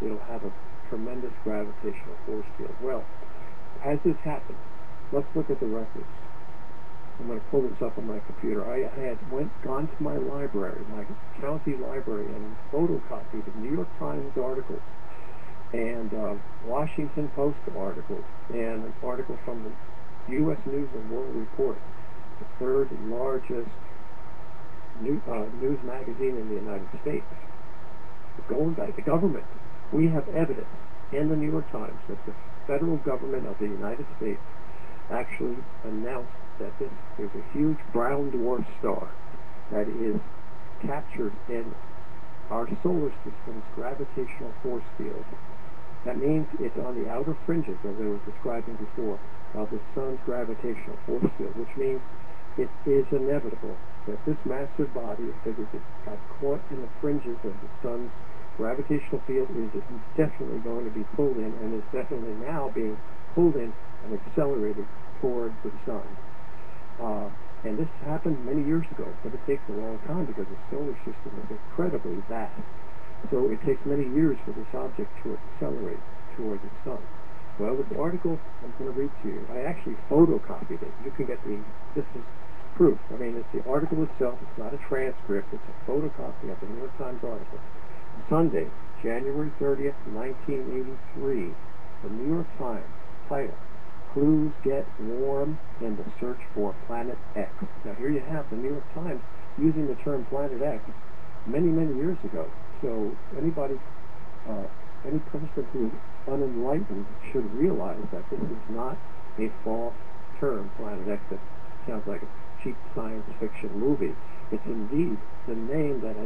it'll have a tremendous gravitational force field. Well, has this happened? Let's look at the records. I'm going to pull this up on my computer. I had gone to my library, my county library, and photocopied the New York Times articles and Washington Post articles and an article from the U.S. News and World Report, the third largest news magazine in the United States. Going by the government, we have evidence in the New York Times that the federal government of the United States actually announced that there's a huge brown dwarf star that is captured in our solar system's gravitational force field. That means it's on the outer fringes, as I was describing before, of the sun's gravitational force field, which means it is inevitable that this massive body, if it got caught in the fringes of the sun's gravitational field, is definitely going to be pulled in, and is definitely now being pulled in and accelerated toward the sun. And this happened many years ago, but it takes a long time because the solar system is incredibly vast. So it takes many years for this object to accelerate toward the sun. Well, this article I'm going to read to you, I actually photocopied it. You can get this is proof. I mean, it's the article itself. It's not a transcript. It's a photocopy of the New York Times article. Sunday, January 30th, 1983, the New York Times, title, Clues Get Warm in the Search for Planet X. Now here you have the New York Times using the term Planet X many, many years ago. So anybody, any person who is unenlightened should realize that this is not a false term, Planet X, that sounds like a cheap science fiction movie. It's indeed the name that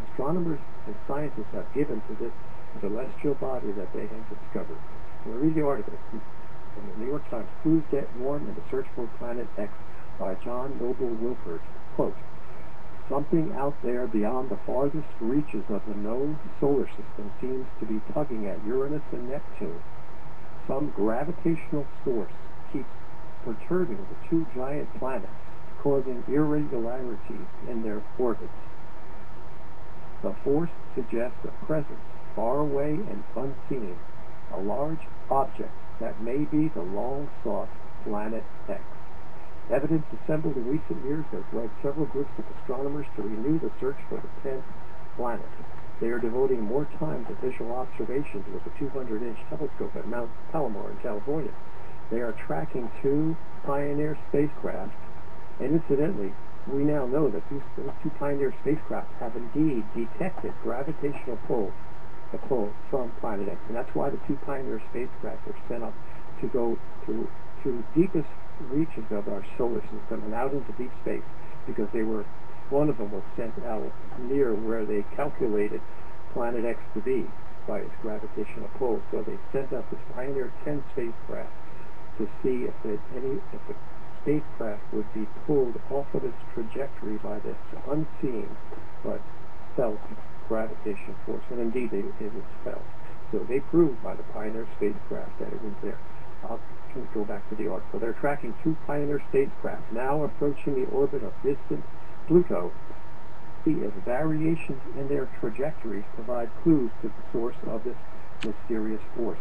astronomers and scientists have given to this celestial body that they have discovered. I'm going to read the article from the New York Times, Clues Get Warm in the Search for Planet X by John Noble Wilford. Quote, something out there beyond the farthest reaches of the known solar system seems to be tugging at Uranus and Neptune. Some gravitational force keeps perturbing the two giant planets, causing irregularities in their orbits. The force suggests a presence far away and unseen, a large object that may be the long-sought Planet X. Evidence assembled in recent years has led several groups of astronomers to renew the search for the 10th planet. They are devoting more time to visual observations with a 200-inch telescope at Mount Palomar in California. They are tracking two Pioneer spacecraft, and incidentally, we now know that those two Pioneer spacecraft have indeed detected gravitational pull from Planet X, and that's why the two Pioneer spacecraft were sent up to go to the deepest reaches of our solar system and out into deep space, because one of them was sent out near where they calculated Planet X to be by its gravitational pull. So they sent up this Pioneer 10 spacecraft to see if the spacecraft would be pulled off of its trajectory by this unseen but felt gravitation force, and indeed it was felt. So they proved by the Pioneer spacecraft that it was there. I'll go back to the article. They're tracking two Pioneer spacecraft now approaching the orbit of distant Pluto. See if variations in their trajectories provide clues to the source of this mysterious force.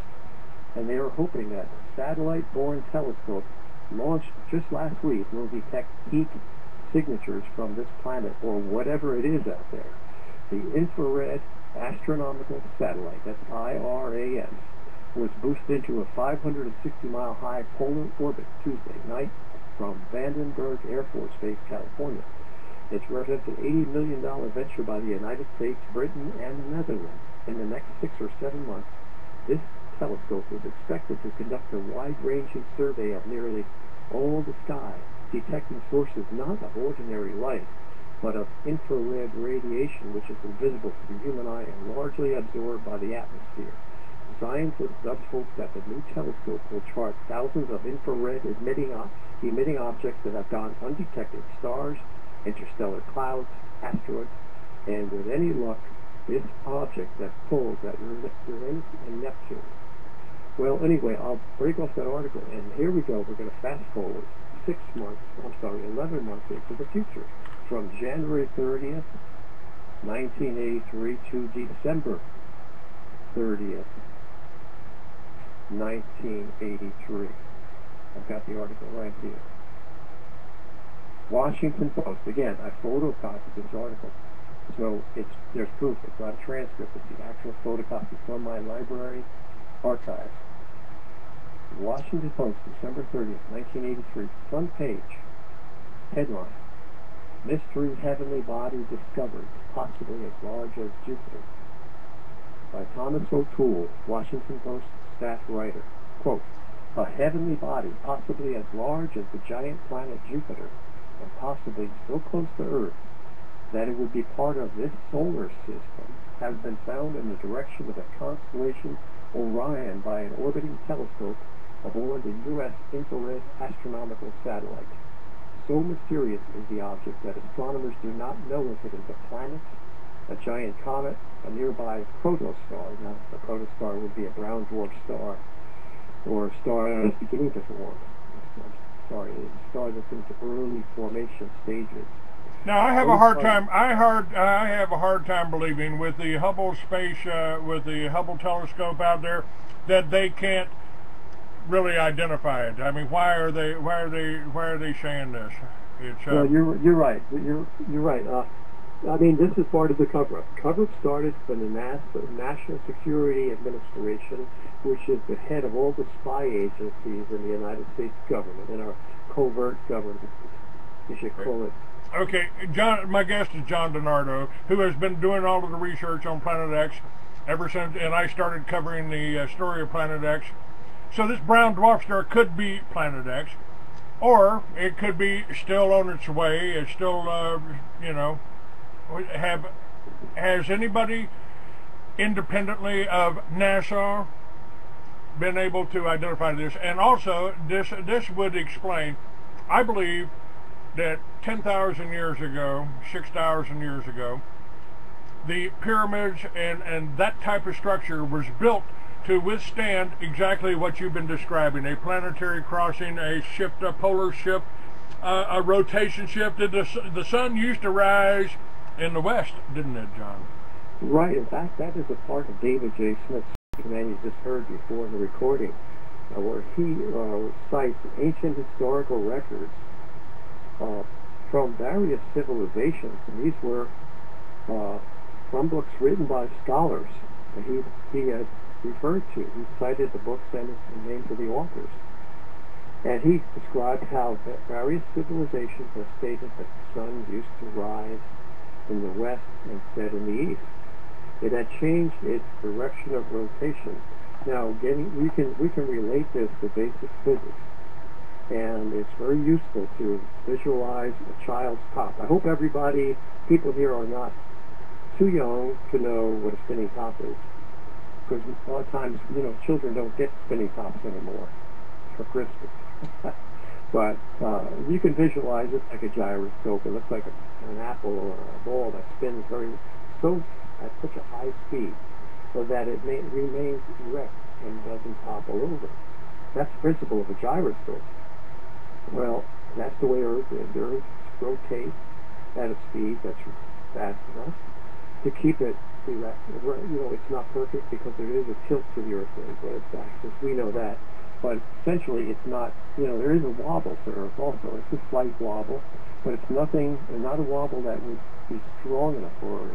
And they are hoping that a satellite-borne telescope launched just last week will detect heat signatures from this planet, or whatever it is out there. The Infrared Astronomical Satellite, that's IRAS, was boosted into a 560-mile-high polar orbit Tuesday night from Vandenberg Air Force Base, California. It's represents an $80 million venture by the United States, Britain, and the Netherlands. In the next 6 or 7 months, this telescope is expected to conduct a wide-ranging survey of nearly all the sky, detecting sources not of ordinary light, but of infrared radiation, which is invisible to the human eye and largely absorbed by the atmosphere. Scientists thus hope that the new telescope will chart thousands of infrared emitting objects that have gone undetected: stars, interstellar clouds, asteroids, and with any luck, this object that pulls at Uranus and Neptune. Well, anyway, I'll break off that article, and here we go. We're going to fast forward 11 months into the future, from January 30th, 1983 to December 30th, 1983. I've got the article right here. Washington Post. Again, I photocopied this article. So there's proof. It's not a transcript. It's the actual photocopy from my library archives. Washington Post, December 30th, 1983. Front page. Headline. Mystery heavenly body discovered, possibly as large as Jupiter. By Thomas O'Toole, Washington Post staff writer. Quote, a heavenly body, possibly as large as the giant planet Jupiter, and possibly so close to Earth that it would be part of this solar system, has been found in the direction of the constellation Orion by an orbiting telescope aboard the U.S. infrared astronomical satellite. So mysterious is the object that astronomers do not know if it is a planet, a giant comet, a nearby protostar. Now, a protostar would be a brown dwarf star, or a star that is beginning to form. A star that's into early formation stages. Now, I have a hard time. I have a hard time believing with the Hubble with the Hubble telescope out there, that they can't really identify it. I mean, why are they saying this? It's, well, you're right. You're right. I mean, this is part of the cover-up. Cover-up started from the National Security Administration, which is the head of all the spy agencies in the United States government, in our covert government, you should call it. Okay, John. My guest is John DiNardo, who has been doing all of the research on Planet X ever since, and I started covering the story of Planet X. So this brown dwarf star could be Planet X, or it could be still on its way. It's still, you know. Has anybody independently of NASA been able to identify this? And also, this would explain, I believe, that 10,000 years ago, 6,000 years ago, the pyramids and that type of structure was built to withstand exactly what you've been describing: a planetary crossing, a shift, a polar shift, a rotation shift. The sun used to rise in the west, didn't it, John? Right. In fact, that is a part of David J. Smith's command you just heard before the recording, where he cites ancient historical records from various civilizations, and these were from books written by scholars that he had referred to. He cited the books and the names of the authors. And he described how various civilizations have stated that the sun used to rise in the west and set in the east. It had changed its direction of rotation. Now, we can relate this to basic physics, and it's very useful to visualize a child's top. I hope people here are not too young to know what a spinning top is, because a lot of times, children don't get spinning tops anymore for Christmas. But you can visualize it like a gyroscope. It looks like an apple or a ball that spins at such a high speed, so that it remains erect and doesn't topple over. That's the principle of a gyroscope. Well, that's the way Earth is. Earth rotates at a speed that's fast enough to keep it erect. It's not perfect because there is a tilt to the Earth when its axis. We know that. But essentially, it's not, there is a wobble to Earth also. It's a slight wobble, but it's not a wobble that would be strong enough or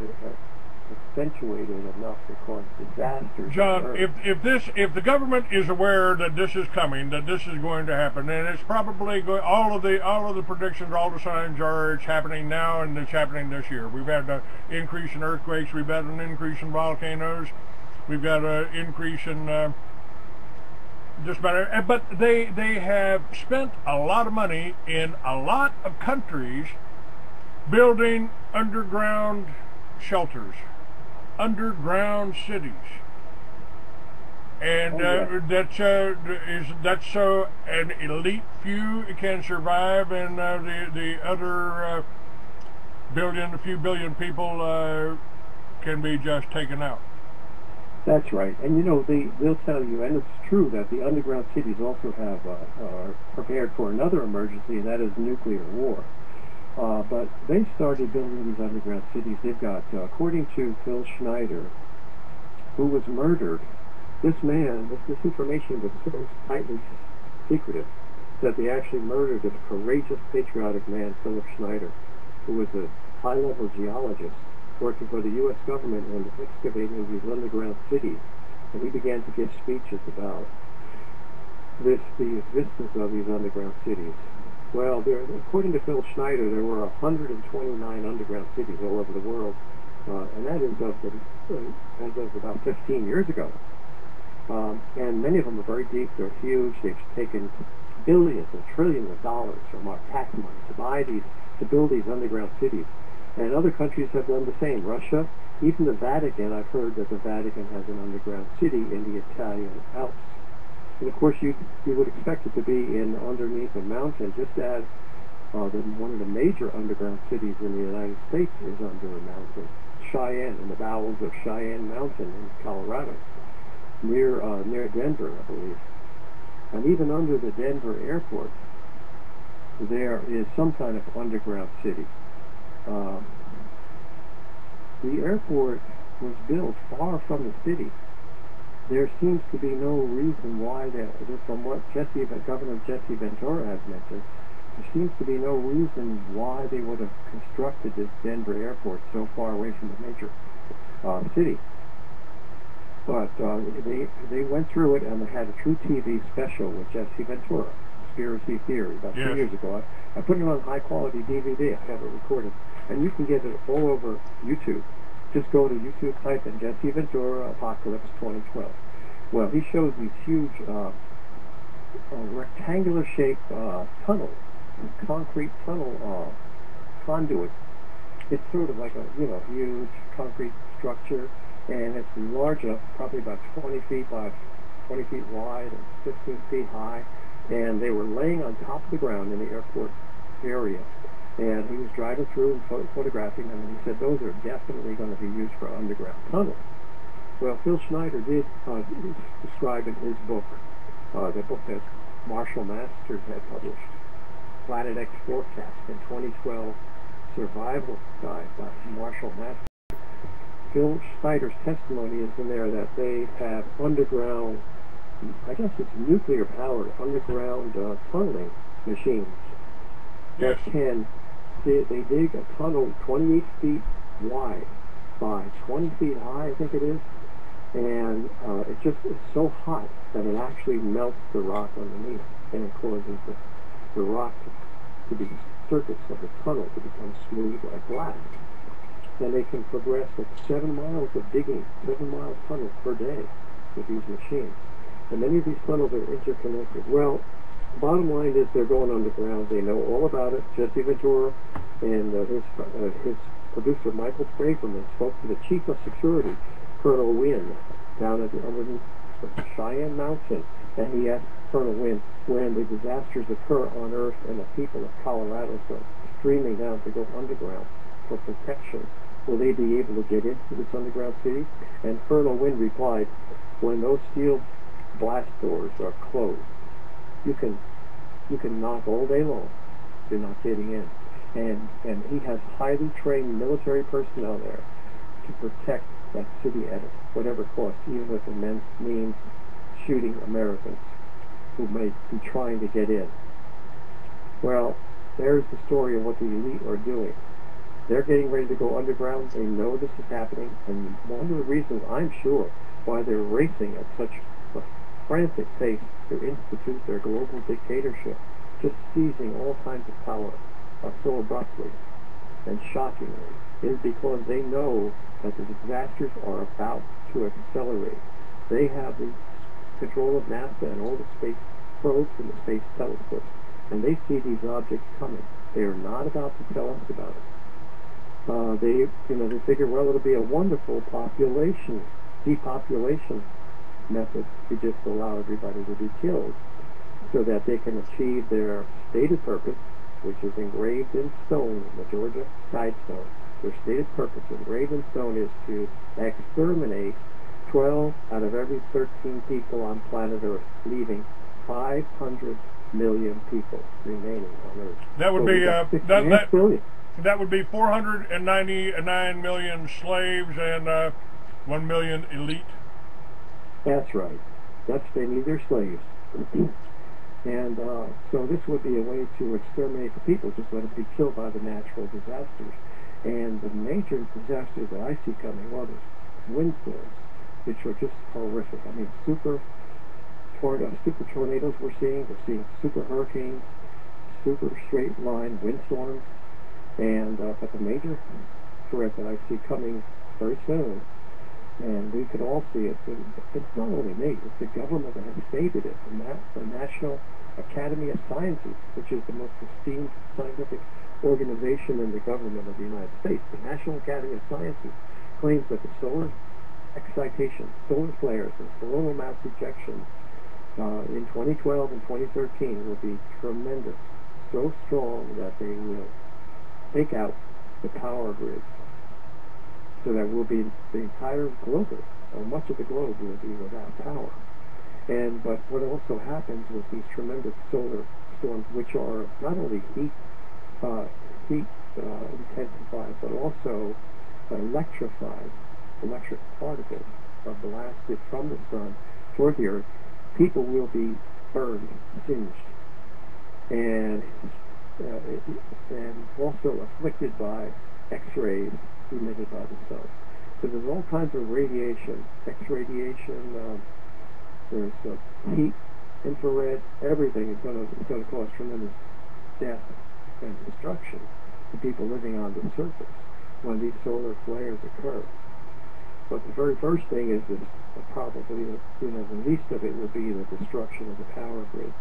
accentuated enough to cause disasters. John, if the government is aware that this is coming, that this is going to happen, and it's probably going, all of the predictions, all the signs are it's happening now and it's happening this year. We've had an increase in earthquakes, we've had an increase in volcanoes, we've got an increase in but they have spent a lot of money in a lot of countries building underground shelters, underground cities, and that's so an elite few can survive, and the other a few billion people can be just taken out. That's right. And they'll tell you, and it's true, that the underground cities also are prepared for another emergency, and that is nuclear war. But they started building these underground cities. They've got, according to Phil Schneider, who was murdered. This man, this information was so tightly secretive that they actually murdered a courageous, patriotic man, Philip Schneider, who was a high-level geologist working for the U.S. government and excavating these underground cities. And he began to give speeches about the existence of these underground cities. Well, according to Phil Schneider, there were 129 underground cities all over the world, and that is as of about 15 years ago. And many of them are very deep, they're huge, they've taken billions and trillions of dollars from our tax money to build these underground cities. And other countries have done the same. Russia, even the Vatican, I've heard that the Vatican has an underground city in the Italian Alps. And of course you would expect it to be underneath a mountain, just as one of the major underground cities in the United States is under a mountain. Cheyenne, in the bowels of Cheyenne Mountain in Colorado, near Denver, I believe. And even under the Denver airport, there is some kind of underground city. The airport was built far from the city. There seems to be no reason why, from what Governor Jesse Ventura has mentioned, there seems to be no reason why they would have constructed this Denver airport so far away from the major city. But they went through it, and they had a true TV special with Jesse Ventura, Conspiracy Theory, about 2 years ago. I put it on high-quality DVD. I have it recorded. And you can get it all over YouTube. Just go to YouTube, type in Jesse Ventura Apocalypse 2012. Well, he shows these huge rectangular-shaped tunnels, concrete tunnel conduit. It's sort of like a huge concrete structure, and it's large enough, probably about 20 feet by 20 feet wide and 15 feet high. And they were laying on top of the ground in the airport area. And he was driving through and photographing them, and he said those are definitely going to be used for underground tunnels. Well, Phil Schneider did describe in his book, the book that Marshall Masters had published, Planet X Forecast in 2012, Survival Guide by Marshall Masters. Phil Schneider's testimony is in there that they have underground, I guess it's nuclear-powered underground tunneling machines that can, they dig a tunnel 28 feet wide by 20 feet high, I think it is, and it's so hot that it actually melts the rock underneath, and it causes the rock to be surface of the tunnel to become smooth like glass. And they can progress like 7 miles of digging, 7-mile tunnels per day with these machines. And many of these tunnels are interconnected. Well, the bottom line is they're going underground. They know all about it. Jesse Ventura and his producer, Michael Braverman, spoke to the chief of security, Colonel Wynn, down underneath the Cheyenne Mountain. And he asked Colonel Wynn, when the disasters occur on Earth and the people of Colorado start streaming down to go underground for protection, will they be able to get into this underground city? And Colonel Wynn replied, when those steel blast doors are closed, you can knock all day long. They're not getting in. And he has highly trained military personnel there to protect that city at whatever cost, even if it means shooting Americans who may be trying to get in. Well, there's the story of what the elite are doing. They're getting ready to go underground. They know this is happening, and one of the reasons, I'm sure, why they're racing at such a frantic pace to institute their global dictatorship, just seizing all kinds of power so abruptly and shockingly, is because they know that the disasters are about to accelerate. They have the control of NASA and all the space probes and the space telescopes, and they see these objects coming. They are not about to tell us about it. They figure, well, it'll be a wonderful depopulation method to just allow everybody to be killed, so that they can achieve their stated purpose, which is engraved in stone in the Georgia Guidestone. Their stated purpose, engraved in stone, is to exterminate 12 out of every 13 people on planet Earth, leaving 500 million people remaining on Earth. That would that would be 499 million slaves and 1 million elite. That's right. They need their slaves. And so this would be a way to exterminate the people, just let them be killed by the natural disasters. And the major disasters that I see coming, well, there's windstorms, which are just horrific. I mean, super tornadoes we're seeing super hurricanes, super straight line windstorms, and but the major threat that I see coming very soon, and we could all see it, it's not only me, it's the government that has stated it, the National Academy of Sciences, which is the most esteemed scientific organization in the government of the United States. The National Academy of Sciences claims that the solar excitation, solar flares, and coronal mass ejections in 2012 and 2013 will be tremendous, so strong that they will take out the power grids, so that will be the entire globe, or much of the globe, will be without power. But what also happens with these tremendous solar storms, which are not only heat intensified, but also electric particles are blasted from the sun toward the earth, people will be burned, singed, and also afflicted by X-rays emitted by the sun. So there's all kinds of radiation, X-radiation, there's heat, infrared, everything is going to cause tremendous death and destruction to people living on the surface when these solar flares occur. But the very first thing is that probably, the least of it will be the destruction of the power grids,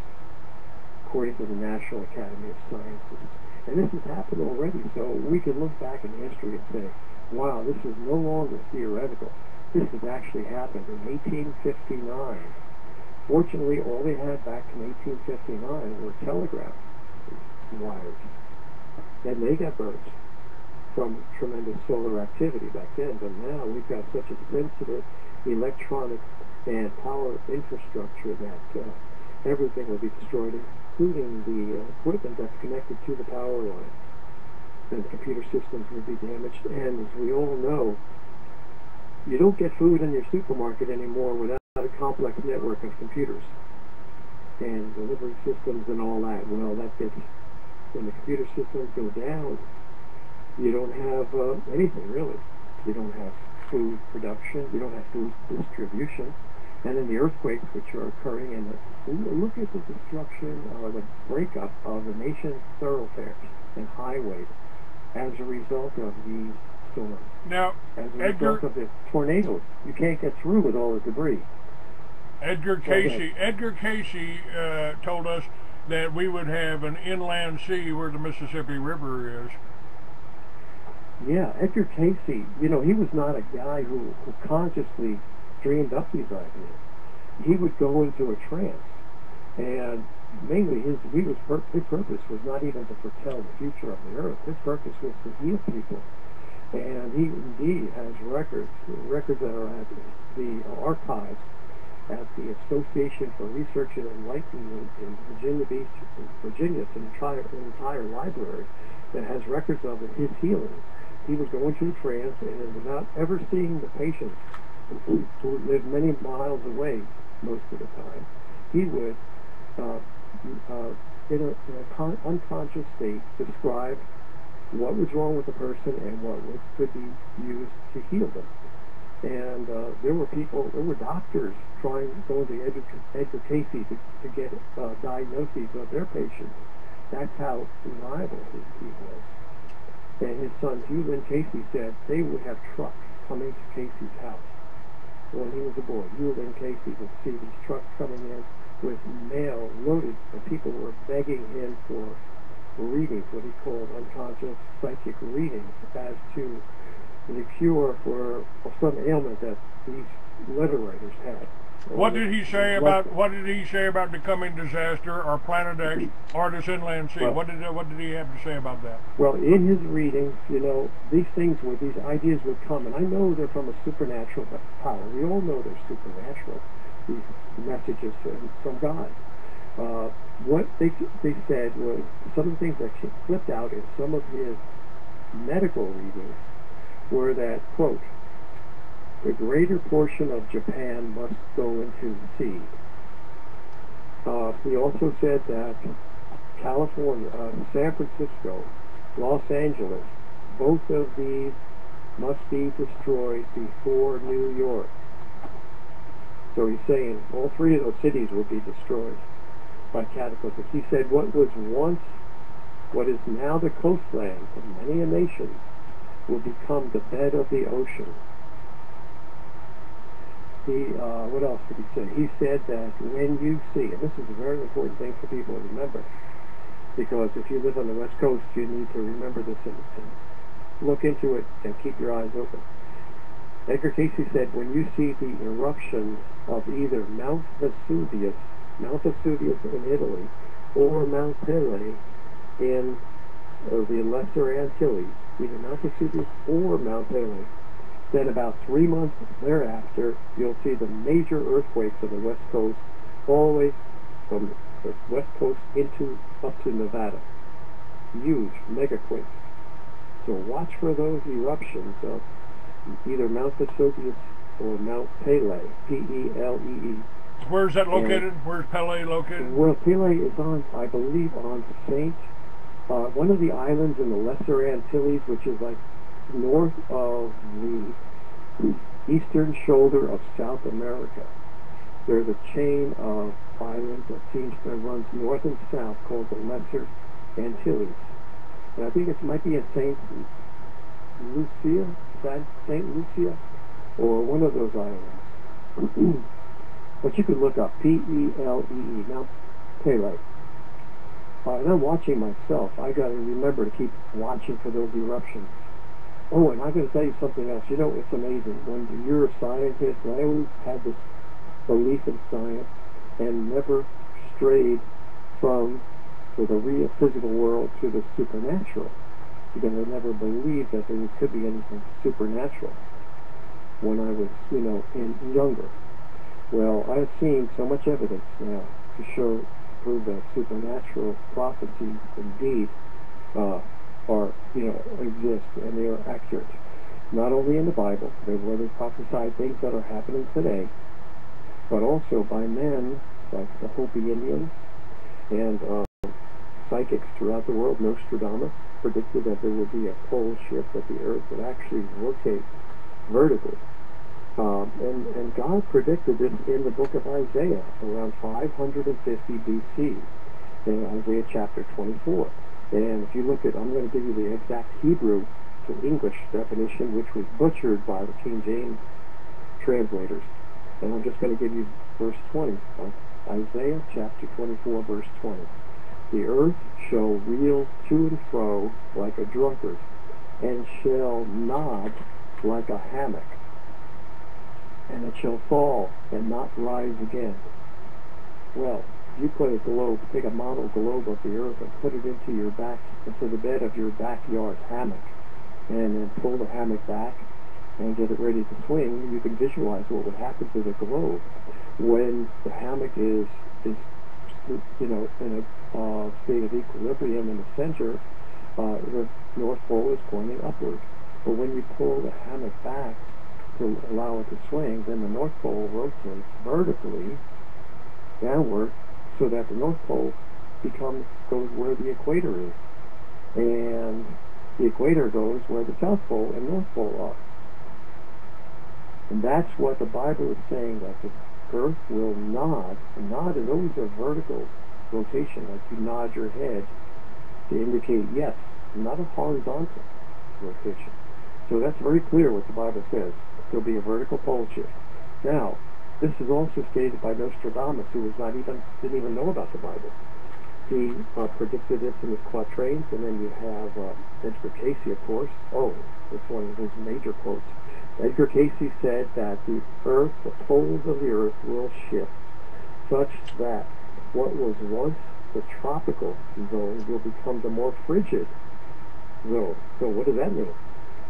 according to the National Academy of Sciences. And this has happened already, so we can look back in history and say, wow, this is no longer theoretical. This has actually happened in 1859. Fortunately, all they had back in 1859 were telegraph wires. And they got burnt from tremendous solar activity back then, but now we've got such a sensitive electronic and power infrastructure that everything will be destroyed, including the equipment that's connected to the power line. And the computer systems will be damaged. And as we all know, you don't get food in your supermarket anymore without a complex network of computers and delivery systems and all that. Well, when the computer systems go down, you don't have anything really. You don't have food production, you don't have food distribution, and then the earthquakes which are occurring, and look at the destruction or the breakup of the nation's thoroughfares and highways as a result of these storms. Now, as a result of the tornadoes, you can't get through with all the debris. Edgar Casey told us that we would have an inland sea where the Mississippi River is. Yeah, Edgar Casey, he was not a guy who consciously dreamed up these ideas. He would go into a trance, and mainly his purpose was not even to foretell the future of the earth. His purpose was to heal people. And he indeed has records that are at the archives at the Association for Research and Enlightenment in Virginia Beach, Virginia. It's an entire library that has records of his healings. He would go into a trance, and without ever seeing the patient, who lived many miles away most of the time, he would, in an unconscious state, describe what was wrong with the person and what could be used to heal them. And there were doctors going to Edgar Casey to get diagnoses of their patients. That's how reliable he was. And his son, Hugh Lynn Casey, said they would have trucks coming to Casey's house when he was a boy. Hugh Lynn Casey would see these trucks coming in with mail loaded, and people were begging him for readings, what he called unconscious psychic readings, as to the cure for some ailment that these letter writers had. What did he say about the coming disaster or Planet X or this inland sea? Well, what did he have to say about that? Well, in his readings, these ideas would come, and I know they're from a supernatural power. We all know they're supernatural, these messages from God. What they said was, some of the things that flipped out in some of his medical readings were that, quote, the greater portion of Japan must go into the sea. He also said that California, San Francisco, Los Angeles, both of these must be destroyed before New York. So he's saying all three of those cities will be destroyed by cataclysms. He said what is now the coastland of many a nation will become the bed of the ocean. What else did he say? He said that when you see, and this is a very important thing for people to remember, because if you live on the West Coast, you need to remember this and look into it and keep your eyes open. Edgar Casey said, when you see the eruption of either Mount Vesuvius in Italy, or Mount Pelée in the Lesser Antilles, either Mount Vesuvius or Mount Pelée, then about 3 months thereafter, you'll see the major earthquakes on the West Coast, all the way from the West Coast up to Nevada. Huge megaquakes. So watch for those eruptions of either Mount Vesuvius or Mount Pelée, P-E-L-E-E. Where's that located? Where's Pelée located? Well, Pelée is on, I believe, on one of the islands in the Lesser Antilles, which is like north of the eastern shoulder of South America. There's a chain of islands that runs north and south called the Lesser Antilles. And I think it might be in St. Lucia, or one of those islands. But you could look up P-E-L-E-E, now Pelée. And I'm watching myself. I got to remember to keep watching for those eruptions. Oh, and I'm going to tell you something else. You know, it's amazing. When you're a scientist, and I always had this belief in science and never strayed from the real physical world to the supernatural, because I never believed that there could be anything supernatural when I was, younger. Well, I've seen so much evidence now to prove that supernatural prophecies indeed exist, and they are accurate. Not only in the Bible, where they prophesy things that are happening today, but also by men like the Hopi Indians and psychics throughout the world. Nostradamus predicted that there would be a pole shift, that the earth would actually rotate vertically. And God predicted this in the book of Isaiah around 550 BC, in Isaiah chapter 24. And if you look at, I'm going to give you the exact Hebrew to English definition, which was butchered by the King James translators. And I'm just going to give you verse 20, Isaiah chapter 24, verse 20. The earth shall reel to and fro like a drunkard, and shall nod like a hammock, and it shall fall and not rise again. Well, you put a globe, take a model globe of the earth and put it into the bed of your backyard hammock, and then pull the hammock back and get it ready to swing. You can visualize what would happen to the globe when the hammock is in a state of equilibrium in the center. The North Pole is pointing upward. But when you pull the hammock back to allow it to swing, then the North Pole rotates vertically downward, so that the North Pole goes where the equator is, and the equator goes where the South Pole and North Pole are. And that's what the Bible is saying, that the earth will nod. A nod is always a vertical rotation, like you nod your head to indicate yes, not a horizontal rotation. So that's very clear what the Bible says. There'll be a vertical pole shift. Now, this is also stated by Nostradamus, who didn't even know about the Bible. He predicted this in his quatrains, and then you have Edgar Casey, of course. Oh, it's one of his major quotes. Edgar Casey said that the poles of the earth will shift such that what was once the tropical zone will become the more frigid zone. So what does that mean?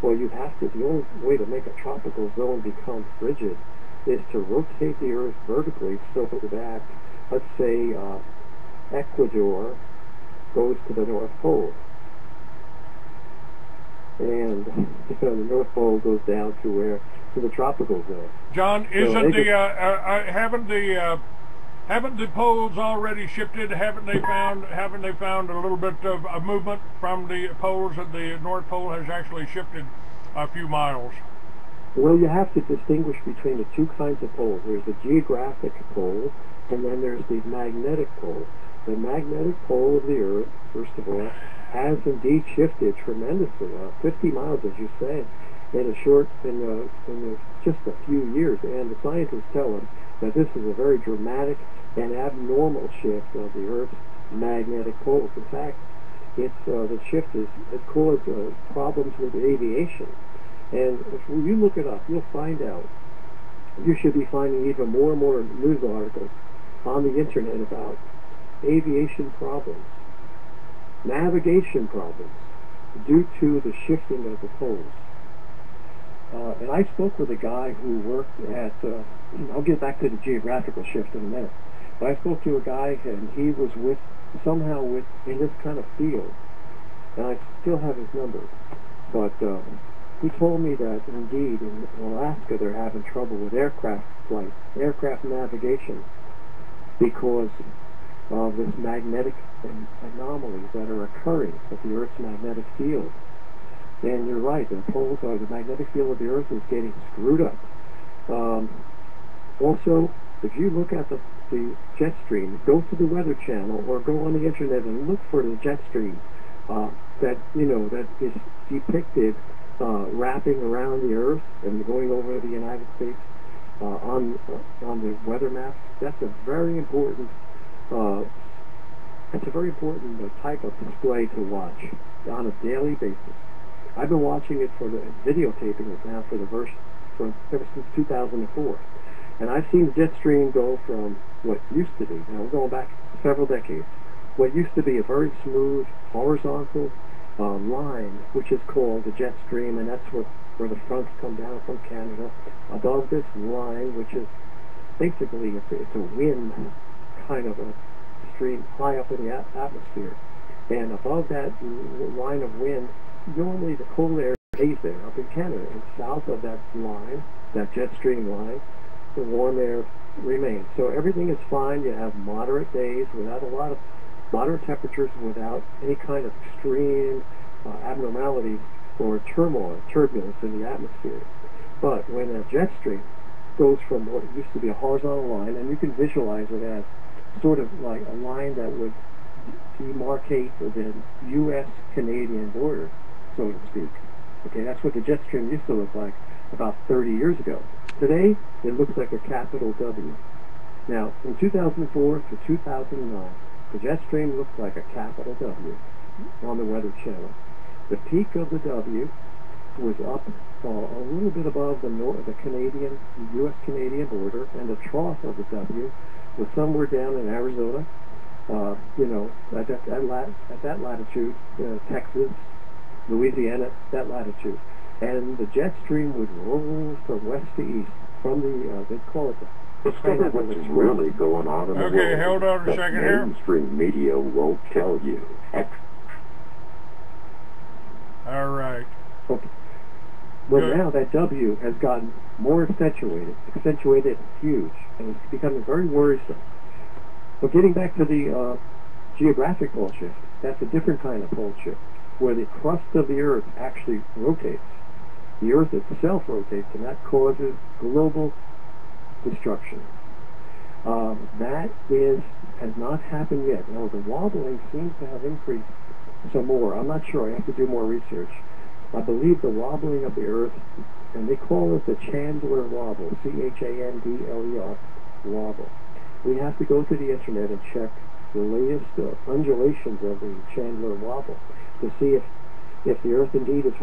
Well, the only way to make a tropical zone become frigid is to rotate the earth vertically so that, let's say, Ecuador goes to the North Pole. And the North Pole goes down to where to the tropicals there. John, So isn't they haven't the poles already shifted? Haven't they found a little bit of a movement from the poles? That the North Pole has actually shifted a few miles. Well, you have to distinguish between the two kinds of poles. There's the geographic pole, and then there's the magnetic pole. The magnetic pole of the Earth, first of all, has indeed shifted tremendously, 50 miles, as you say, in just a few years. And the scientists tell us that this is a very dramatic and abnormal shift of the Earth's magnetic poles. In fact, the shift has caused problems with aviation. And if you look it up, you'll find out. You should be finding even more and more news articles on the internet about aviation problems, navigation problems, due to the shifting of the poles. And I spoke with a guy who worked at, I'll get back to the geographical shift in a minute, but I spoke to a guy and he was in this kind of field, and I still have his number, but he told me that indeed in Alaska they're having trouble with aircraft flight, aircraft navigation, because of this magnetic anomalies that are occurring with the Earth's magnetic field. And you're right, the magnetic field of the Earth is getting screwed up. Also, if you look at the jet stream, go to the Weather Channel or go on the internet and look for the jet stream that is depicted wrapping around the Earth and going over the United States on the weather maps. That's a very important type of display to watch on a daily basis. I've been watching it videotaping it now ever since 2004, and I've seen the jet stream go from what used to be, now we're going back several decades, what used to be a very smooth horizontal line, which is called the jet stream, and that's where the fronts come down from Canada. Above this line, which is basically it's a wind kind of a stream high up in the atmosphere, and above that line of wind, normally the cold air stays there up in Canada, and south of that line, that jet stream line, the warm air remains. So everything is fine. You have moderate days without a lot of moderate temperatures, without any kind of extreme abnormality or turbulence in the atmosphere. But when a jet stream goes from what used to be a horizontal line, and you can visualize it as sort of like a line that would demarcate the U.S.-Canadian border, so to speak. Okay, that's what the jet stream used to look like about 30 years ago. Today, it looks like a capital W. Now, from 2004 to 2009, the jet stream looked like a capital W on the Weather Channel. The peak of the W was up a little bit above the U.S.-Canadian border, and the trough of the W was somewhere down in Arizona, at that latitude, Texas, Louisiana, that latitude. And the jet stream would roll from west to east, from they call it Discover what's really going on in the world. Okay, hold on a second here. Mainstream media won't tell you. All right. Okay. Well, now that W has gotten more accentuated huge, and it's becoming very worrisome. But getting back to the geographic pole shift, that's a different kind of pole shift, where the crust of the Earth actually rotates. The Earth itself rotates, and that causes global destruction. That has not happened yet. Now, the wobbling seems to have increased some more. I'm not sure. I have to do more research. I believe the wobbling of the Earth, and they call it the Chandler wobble, C-H-A-N-D-L-E-R, wobble. We have to go to the internet and check the latest undulations of the Chandler wobble to see if the Earth indeed is